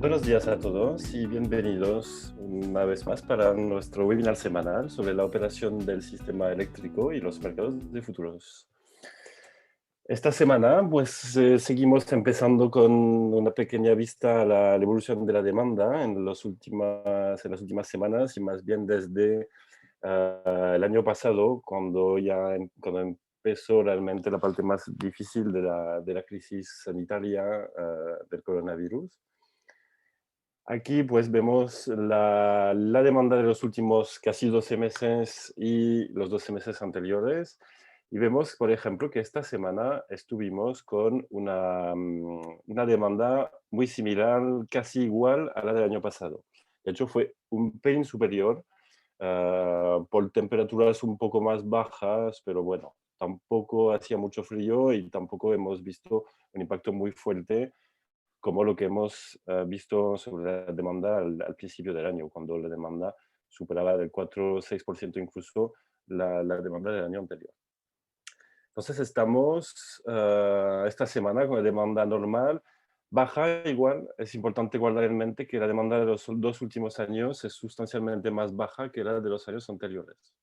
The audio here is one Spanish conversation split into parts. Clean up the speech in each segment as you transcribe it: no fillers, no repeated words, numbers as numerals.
Buenos días a todos y bienvenidos una vez más para nuestro webinar semanal sobre la operación del sistema eléctrico y los mercados de futuros. Esta semana, pues seguimos empezando con una pequeña vista a la evolución de la demanda en las últimas semanas y más bien desde el año pasado, cuando empezó realmente la parte más difícil de la crisis sanitaria del coronavirus. Aquí pues vemos la demanda de los últimos casi 12 meses y los 12 meses anteriores. Y vemos, por ejemplo, que esta semana estuvimos con una demanda muy similar, casi igual a la del año pasado. De hecho, fue un pelín superior, por temperaturas un poco más bajas, pero bueno, tampoco hacía mucho frío y tampoco hemos visto un impacto muy fuerte como lo que hemos visto sobre la demanda al principio del año, cuando la demanda superaba del 4 o 6% incluso la demanda del año anterior. Entonces estamos esta semana con la demanda normal, baja igual. Es importante guardar en mente que la demanda de los dos últimos años es sustancialmente más baja que la de los años anteriores.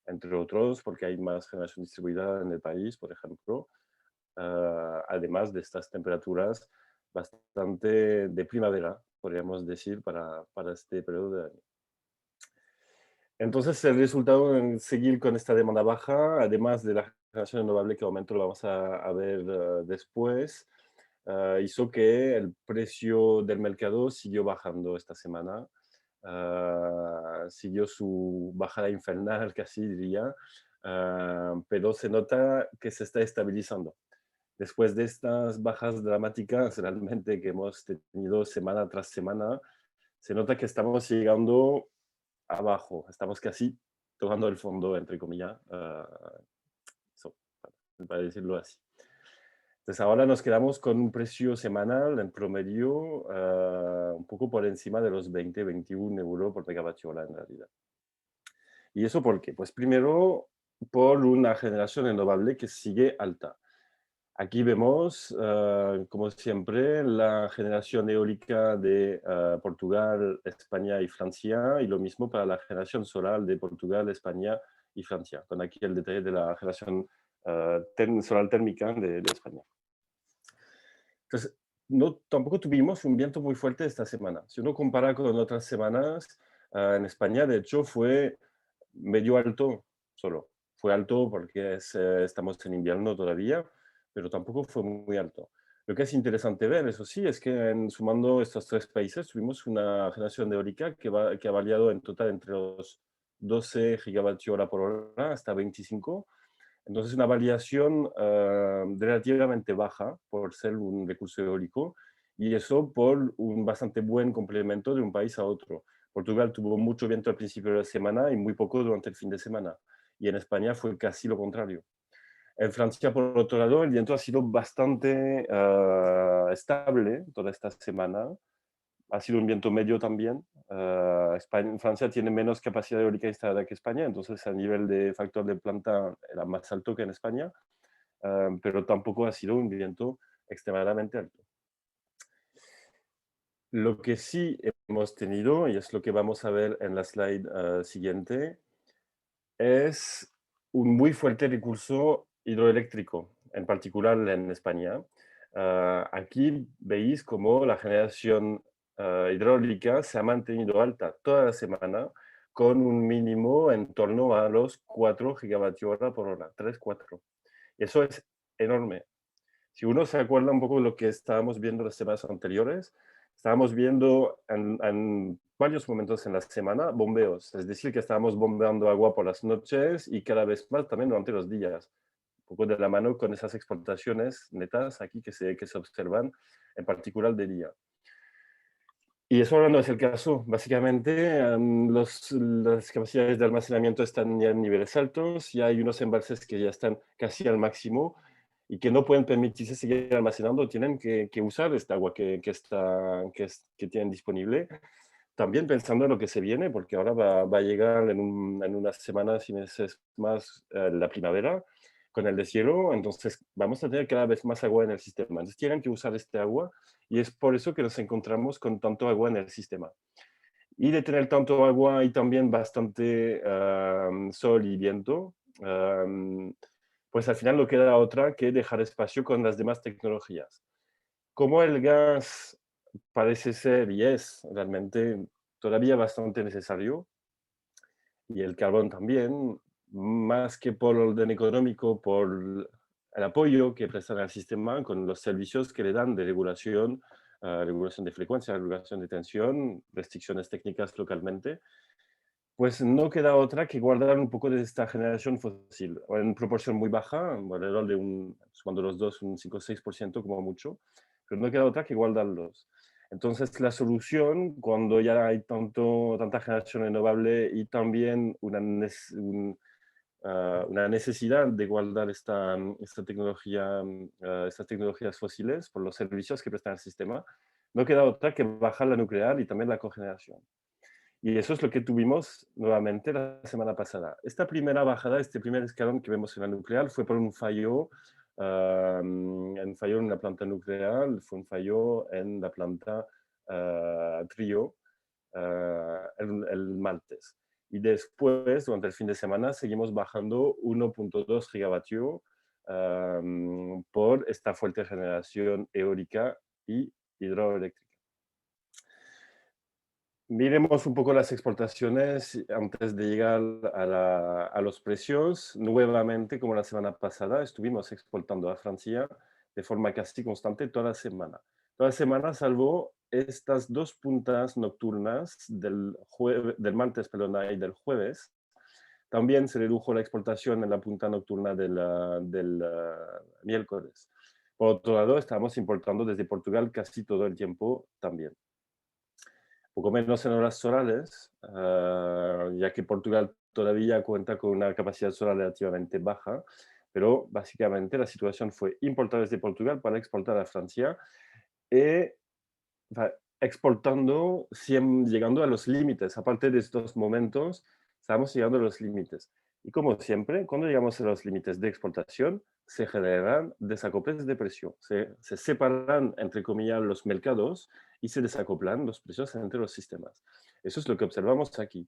Entre otros, porque hay más generación distribuida en el país, por ejemplo, además de estas temperaturas bastante de primavera, podríamos decir, para este periodo de año. Entonces, el resultado en seguir con esta demanda baja, además de la generación renovable que aumento, lo vamos a ver después, hizo que el precio del mercado siguió bajando esta semana. Siguió su bajada infernal, casi diría, pero se nota que se está estabilizando. Después de estas bajas dramáticas realmente que hemos tenido semana tras semana, se nota que estamos llegando abajo, estamos casi tocando el fondo, entre comillas, so, para decirlo así. Entonces ahora nos quedamos con un precio semanal en promedio un poco por encima de los 20-21 euros por megavatio hora en realidad. ¿Y eso por qué? Pues primero por una generación renovable que sigue alta. Aquí vemos, como siempre, la generación eólica de Portugal, España y Francia, y lo mismo para la generación solar de Portugal, España y Francia, con aquí el detalle de la generación solar térmica de España. Entonces, no, tampoco tuvimos un viento muy fuerte esta semana. Si uno compara con otras semanas, en España, de hecho, fue medio alto solo. Fue alto porque estamos en invierno todavía, pero tampoco fue muy alto. Lo que es interesante ver, eso sí, es que sumando estos tres países tuvimos una generación de eólica que ha variado en total entre los 12 gigavatios hora por hora hasta 25. Entonces, una variación relativamente baja por ser un recurso eólico, y eso por un bastante buen complemento de un país a otro. Portugal tuvo mucho viento al principio de la semana y muy poco durante el fin de semana. Y en España fue casi lo contrario. En Francia, por otro lado, el viento ha sido bastante estable toda esta semana. Ha sido un viento medio también. Francia tiene menos capacidad eólica instalada que España, entonces a nivel de factor de planta era más alto que en España, pero tampoco ha sido un viento extremadamente alto. Lo que sí hemos tenido, y es lo que vamos a ver en la slide siguiente, es un muy fuerte recurso hidroeléctrico, en particular en España. Aquí veis cómo la generación hidráulica se ha mantenido alta toda la semana, con un mínimo en torno a los 4 gigavatios hora por hora, 3-4. Eso es enorme. Si uno se acuerda un poco de lo que estábamos viendo las semanas anteriores, estábamos viendo en varios momentos en la semana bombeos, es decir, que estábamos bombeando agua por las noches y cada vez más también durante los días, un poco de la mano con esas exportaciones netas aquí que se observan, en particular de día. Y eso ahora no es el caso. Básicamente, las capacidades de almacenamiento están ya en niveles altos, y hay unos embalses que ya están casi al máximo y que no pueden permitirse seguir almacenando, tienen que usar esta agua que tienen disponible. También pensando en lo que se viene, porque ahora va a llegar en unas semanas y meses más la primavera, con el deshielo, entonces vamos a tener cada vez más agua en el sistema. Entonces tienen que usar este agua y es por eso que nos encontramos con tanto agua en el sistema. Y de tener tanto agua y también bastante sol y viento, pues al final no queda otra que dejar espacio con las demás tecnologías. Como el gas parece ser y es realmente todavía bastante necesario, y el carbón también, más que por orden económico, por el apoyo que prestan al sistema con los servicios que le dan de regulación, regulación de frecuencia, regulación de tensión, restricciones técnicas localmente, pues no queda otra que guardar un poco de esta generación fósil, o en proporción muy baja, alrededor de sumando los dos, un 5 o 6% como mucho, pero no queda otra que guardarlos. Entonces, la solución, cuando ya hay tanta generación renovable y también una necesidad de guardar esta tecnología, estas tecnologías fósiles por los servicios que prestan al sistema, no queda otra que bajar la nuclear y también la cogeneración. Y eso es lo que tuvimos nuevamente la semana pasada. Esta primera bajada, este primer escalón que vemos en la nuclear fue por un fallo, en una planta nuclear, fue un fallo en la planta Trio el martes. Y después, durante el fin de semana, seguimos bajando 1,2 gigavatio por esta fuerte generación eólica y hidroeléctrica. Miremos un poco las exportaciones antes de llegar a los precios. Nuevamente, como la semana pasada, estuvimos exportando a Francia de forma casi constante toda la semana. Toda la semana, salvo estas dos puntas nocturnas del martes, perdón, y del jueves. También se redujo la exportación en la punta nocturna del miércoles. Por otro lado, estamos importando desde Portugal casi todo el tiempo también. Poco menos en horas solares, ya que Portugal todavía cuenta con una capacidad solar relativamente baja, pero básicamente la situación fue importar desde Portugal para exportar a Francia y exportando, llegando a los límites. Aparte de estos momentos, estamos llegando a los límites. Y como siempre, cuando llegamos a los límites de exportación, se generan desacoples de precio. Se separan, entre comillas, los mercados y se desacoplan los precios entre los sistemas. Eso es lo que observamos aquí.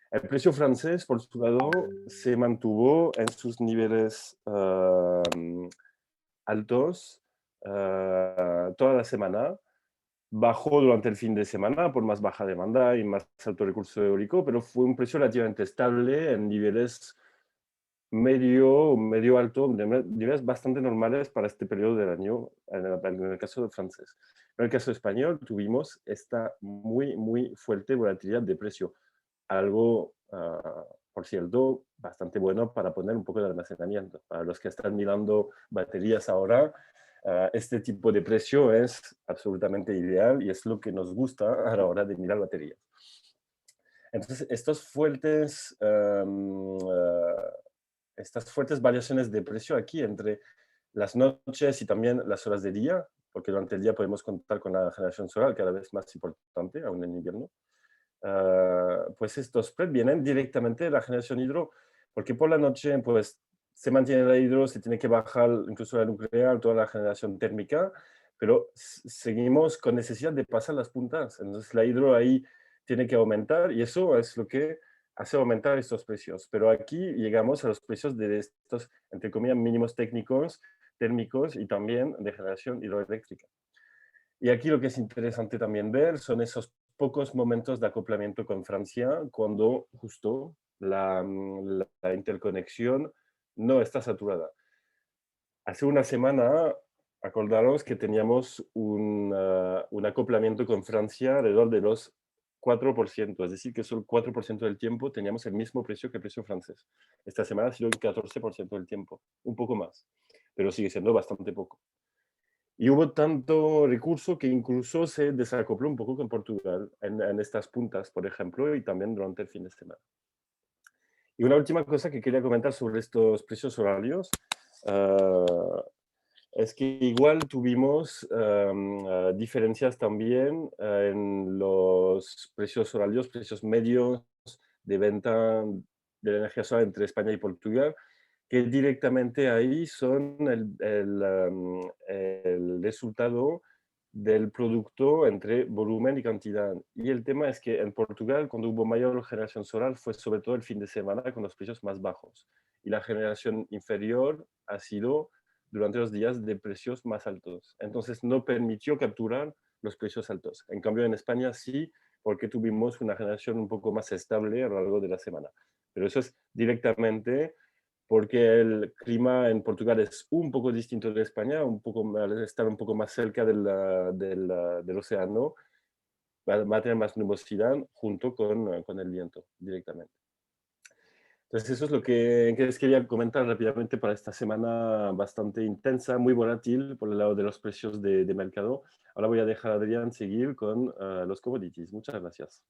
El precio francés, por su lado, se mantuvo en sus niveles altos toda la semana. Bajó durante el fin de semana por más baja demanda y más alto recurso eólico, pero fue un precio relativamente estable en niveles medio alto, niveles bastante normales para este periodo del año, en el caso francés. En el caso español tuvimos esta muy fuerte volatilidad de precio, algo, por cierto, bastante bueno para poner un poco de almacenamiento. Para los que están mirando baterías ahora, este tipo de precio es absolutamente ideal y es lo que nos gusta a la hora de mirar baterías. Entonces, estas fuertes variaciones de precio aquí entre las noches y también las horas de día, porque durante el día podemos contar con la generación solar cada vez más importante, aún en invierno, pues estos spreads vienen directamente de la generación hidro, porque por la noche pues se mantiene la hidro, se tiene que bajar incluso la nuclear, toda la generación térmica, pero seguimos con necesidad de pasar las puntas. Entonces la hidro ahí tiene que aumentar y eso es lo que hace aumentar estos precios. Pero aquí llegamos a los precios de estos, entre comillas, mínimos técnicos, térmicos y también de generación hidroeléctrica. Y aquí lo que es interesante también ver son esos pocos momentos de acoplamiento con Francia cuando justo la interconexión no está saturada. Hace una semana, acordaros que teníamos un acoplamiento con Francia alrededor de los 4%, es decir, que solo 4% del tiempo teníamos el mismo precio que el precio francés. Esta semana ha sido el 14% del tiempo, un poco más, pero sigue siendo bastante poco. Y hubo tanto recurso que incluso se desacopló un poco con Portugal en estas puntas, por ejemplo, y también durante el fin de semana. Y una última cosa que quería comentar sobre estos precios horarios es que igual tuvimos diferencias también en los precios horarios, precios medios de venta de la energía solar entre España y Portugal, que directamente ahí son el resultado del producto entre volumen y cantidad. Y el tema es que en Portugal, cuando hubo mayor generación solar, fue sobre todo el fin de semana con los precios más bajos. Y la generación inferior ha sido durante los días de precios más altos. Entonces no permitió capturar los precios altos. En cambio, en España sí, porque tuvimos una generación un poco más estable a lo largo de la semana. Pero eso es directamente porque el clima en Portugal es un poco distinto de España, un poco, al estar un poco más cerca del océano, va a tener más nubosidad junto con el viento directamente. Entonces eso es lo que les quería comentar rápidamente para esta semana bastante intensa, muy volátil por el lado de los precios de mercado. Ahora voy a dejar a Adrián seguir con los commodities. Muchas gracias.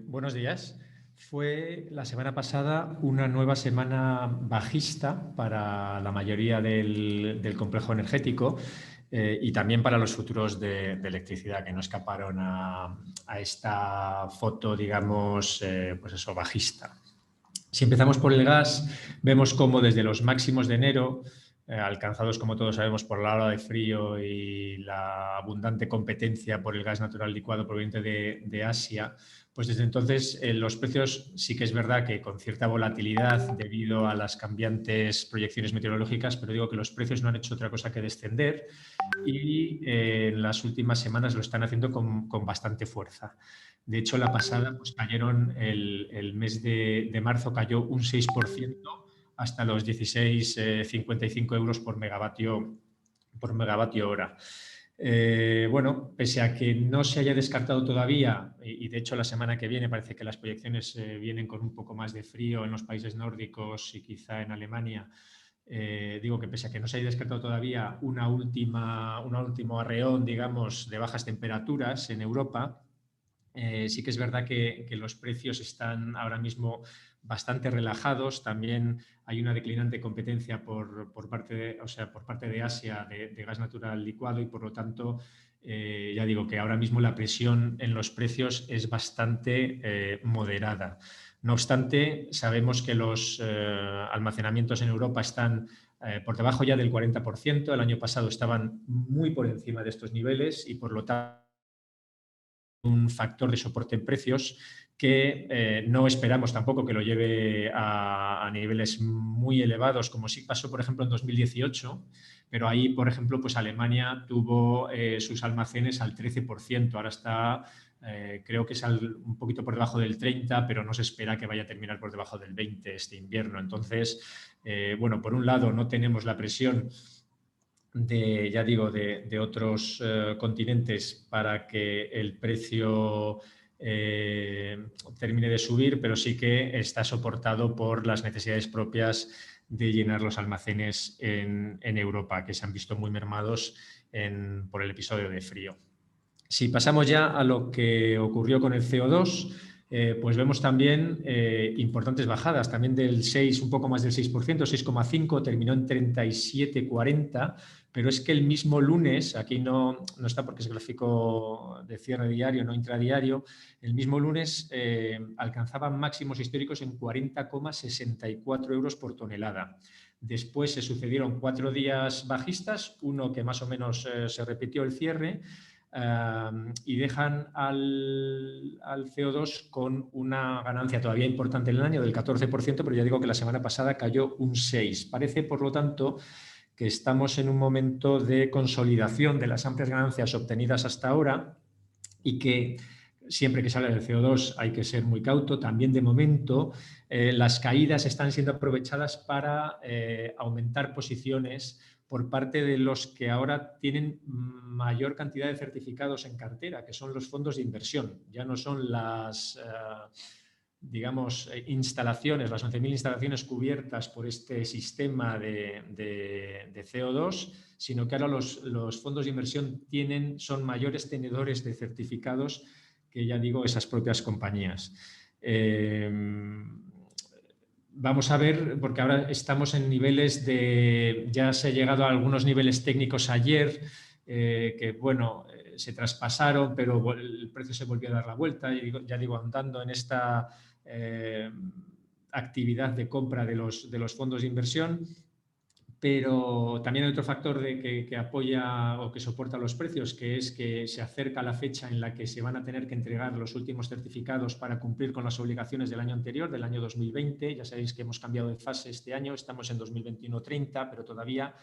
Buenos días. Fue la semana pasada una nueva semana bajista para la mayoría del complejo energético y también para los futuros de electricidad, que no escaparon a esta foto, digamos, pues eso, bajista. Si empezamos por el gas, vemos cómo desde los máximos de enero, alcanzados, como todos sabemos, por la ola de frío y la abundante competencia por el gas natural licuado proveniente de Asia, pues desde entonces los precios sí que es verdad que con cierta volatilidad debido a las cambiantes proyecciones meteorológicas, pero digo que los precios no han hecho otra cosa que descender y en las últimas semanas lo están haciendo con bastante fuerza. De hecho, la pasada pues cayeron, el mes de marzo cayó un 6% hasta los 16,55 euros por megavatio hora. Bueno, pese a que no se haya descartado todavía, y de hecho la semana que viene parece que las proyecciones vienen con un poco más de frío en los países nórdicos y quizá en Alemania, digo que pese a que no se haya descartado todavía un último arreón, digamos, de bajas temperaturas en Europa, sí que es verdad que los precios están ahora mismo bastante relajados. También hay una declinante competencia por parte de Asia de gas natural licuado y, por lo tanto, ya digo que ahora mismo la presión en los precios es bastante moderada. No obstante, sabemos que los almacenamientos en Europa están por debajo ya del 40%. El año pasado estaban muy por encima de estos niveles y, por lo tanto, un factor de soporte en precios que no esperamos tampoco que lo lleve a niveles muy elevados, como sí pasó, por ejemplo, en 2018, pero ahí, por ejemplo, pues Alemania tuvo sus almacenes al 13%, ahora está, creo que es un poquito por debajo del 30%, pero no se espera que vaya a terminar por debajo del 20% este invierno. Entonces, bueno, por un lado no tenemos la presión ya digo, de otros continentes para que el precio termine de subir, pero sí que está soportado por las necesidades propias de llenar los almacenes en Europa, que se han visto muy mermados por el episodio de frío. Si pasamos ya a lo que ocurrió con el CO2, pues vemos también importantes bajadas, también del 6, un poco más del 6%, 6,5%, terminó en 37,40, pero es que el mismo lunes, aquí no está porque es gráfico de cierre diario, no intradiario, el mismo lunes alcanzaban máximos históricos en 40,64 euros por tonelada. Después se sucedieron 4 días bajistas, uno que más o menos se repitió el cierre, y dejan al CO2 con una ganancia todavía importante en el año del 14%, pero ya digo que la semana pasada cayó un 6%. Parece, por lo tanto, que estamos en un momento de consolidación de las amplias ganancias obtenidas hasta ahora y que siempre que sale del CO2 hay que ser muy cauto. También, de momento, las caídas están siendo aprovechadas para aumentar posiciones por parte de los que ahora tienen mayor cantidad de certificados en cartera, que son los fondos de inversión. Ya no son las, digamos, instalaciones, las 11.000 instalaciones cubiertas por este sistema de CO2, sino que ahora los fondos de inversión son mayores tenedores de certificados que, ya digo, esas propias compañías. Vamos a ver, porque ahora estamos en niveles ya se ha llegado a algunos niveles técnicos ayer, que bueno, se traspasaron, pero el precio se volvió a dar la vuelta, y ya digo, andando en esta actividad de compra de los fondos de inversión. Pero también hay otro factor que apoya o que soporta los precios, que es que se acerca la fecha en la que se van a tener que entregar los últimos certificados para cumplir con las obligaciones del año anterior, del año 2020. Ya sabéis que hemos cambiado de fase este año, estamos en 2021-30, pero todavía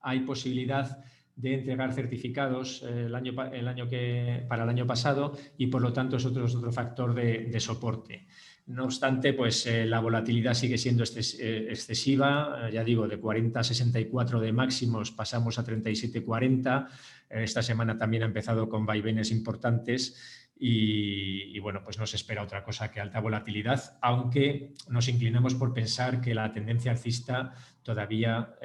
hay posibilidad de entregar certificados para el año pasado y, por lo tanto, es otro factor de soporte. No obstante, pues la volatilidad sigue siendo excesiva. Ya digo, de 40 a 64 de máximos pasamos a 37-40. Esta semana también ha empezado con vaivenes importantes y bueno, pues no se espera otra cosa que alta volatilidad, aunque nos inclinamos por pensar que la tendencia alcista todavía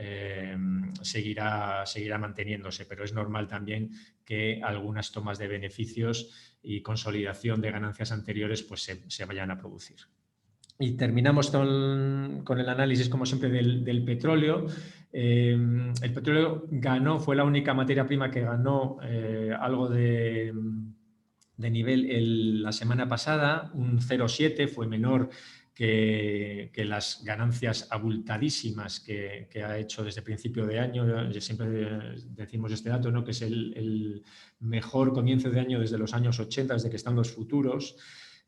seguirá manteniéndose, pero es normal también que algunas tomas de beneficios y consolidación de ganancias anteriores pues se vayan a producir. Y terminamos con el análisis, como siempre, del petróleo. El petróleo fue la única materia prima que ganó algo de nivel la semana pasada, un 0,7, fue menor que las ganancias abultadísimas que ha hecho desde el principio de año. Siempre decimos este dato, ¿no?, que es el mejor comienzo de año desde los años 80, desde que están los futuros.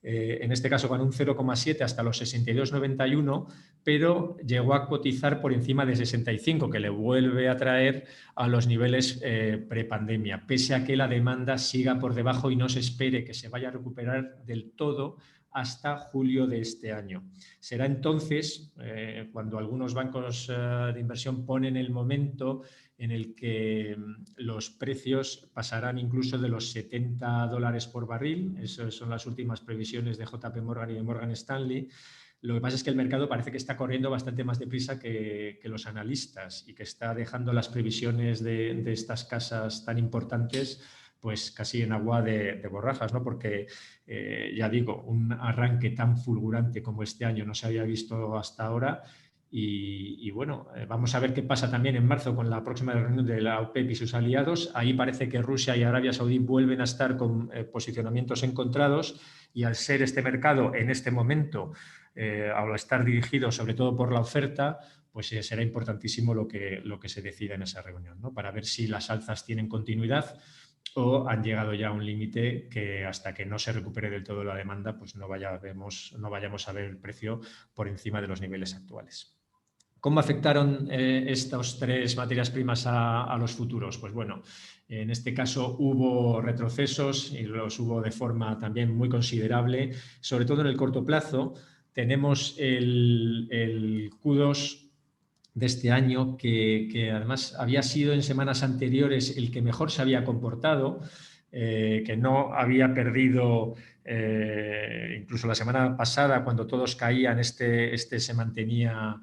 En este caso ganó un 0,7 hasta los 62,91, pero llegó a cotizar por encima de 65, que le vuelve a traer a los niveles prepandemia, pese a que la demanda siga por debajo y no se espere que se vaya a recuperar del todo hasta julio de este año. Será entonces cuando algunos bancos de inversión ponen el momento en el que los precios pasarán incluso de los $70 por barril. Esas son las últimas previsiones de JP Morgan y de Morgan Stanley. Lo que pasa es que el mercado parece que está corriendo bastante más deprisa que los analistas y que está dejando las previsiones de estas casas tan importantes pues casi en agua de borrajas, ¿no? Porque ya digo, un arranque tan fulgurante como este año no se había visto hasta ahora. Y bueno, vamos a ver qué pasa también en marzo con la próxima reunión de la OPEP y sus aliados. Ahí parece que Rusia y Arabia Saudí vuelven a estar con posicionamientos encontrados, y al ser este mercado en este momento, al estar dirigido sobre todo por la oferta, pues será importantísimo lo que se decida en esa reunión, ¿no?, para ver si las alzas tienen continuidad o han llegado ya a un límite que hasta que no se recupere del todo la demanda, pues no vayamos a ver el precio por encima de los niveles actuales. ¿Cómo afectaron estas tres materias primas a los futuros? Pues bueno, en este caso hubo retrocesos y los hubo de forma también muy considerable, sobre todo en el corto plazo. Tenemos el Q2 de este año, que además había sido en semanas anteriores el que mejor se había comportado, que no había perdido, incluso la semana pasada, cuando todos caían, este se mantenía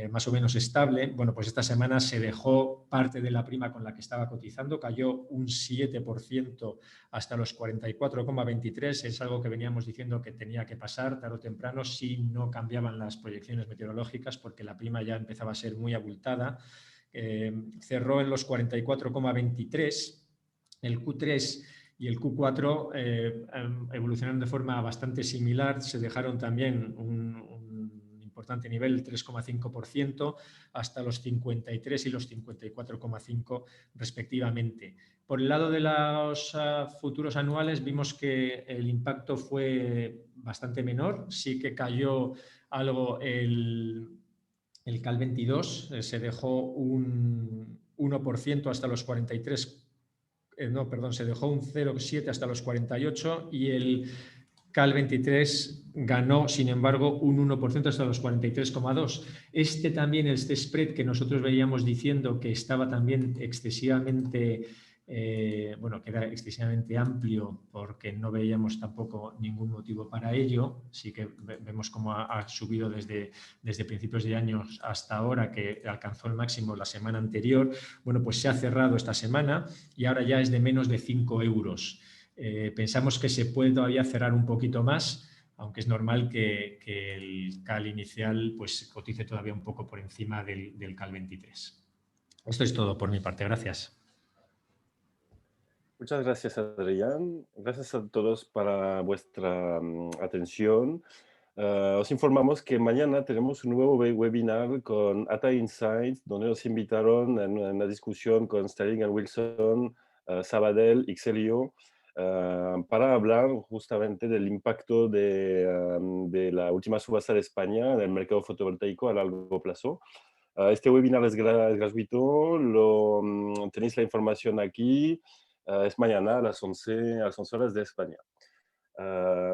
más o menos estable. Bueno, pues esta semana se dejó parte de la prima con la que estaba cotizando, cayó un 7% hasta los 44,23. Es algo que veníamos diciendo que tenía que pasar tarde o temprano si no cambiaban las proyecciones meteorológicas, porque la prima ya empezaba a ser muy abultada. Cerró en los 44,23. El Q3 y el Q4 evolucionaron de forma bastante similar. Se dejaron también un importante nivel, el 3,5%, hasta los 53 y los 54,5 respectivamente. Por el lado de los futuros anuales vimos que el impacto fue bastante menor. Sí que cayó algo el CAL 22, se dejó un 1% hasta los 43, se dejó un 0,7 hasta los 48, y el CAL 23 ganó, sin embargo, un 1% hasta los 43,2. Este spread que nosotros veíamos diciendo que estaba también excesivamente, que era excesivamente amplio, porque no veíamos tampoco ningún motivo para ello. Sí que vemos cómo ha subido desde principios de año hasta ahora, que alcanzó el máximo la semana anterior. Bueno, pues se ha cerrado esta semana y ahora ya es de menos de 5 euros. Pensamos que se puede todavía cerrar un poquito más, aunque es normal que el CAL inicial pues cotice todavía un poco por encima del CAL 23. Esto es todo por mi parte. Gracias. Muchas gracias, Adrián. Gracias a todos para vuestra atención. Os informamos que mañana tenemos un nuevo webinar con Ata Insights, donde nos invitaron en una discusión con Sterling Wilson, Sabadell, Xelio, para hablar justamente del impacto de la última subasta de España en el mercado fotovoltaico a largo plazo. Este webinar es gratuito, tenéis la información aquí, es mañana a las 11 horas de España.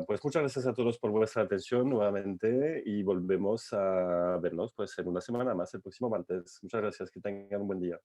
Pues muchas gracias a todos por vuestra atención nuevamente y volvemos a vernos pues en una semana más el próximo martes. Muchas gracias, que tengan un buen día.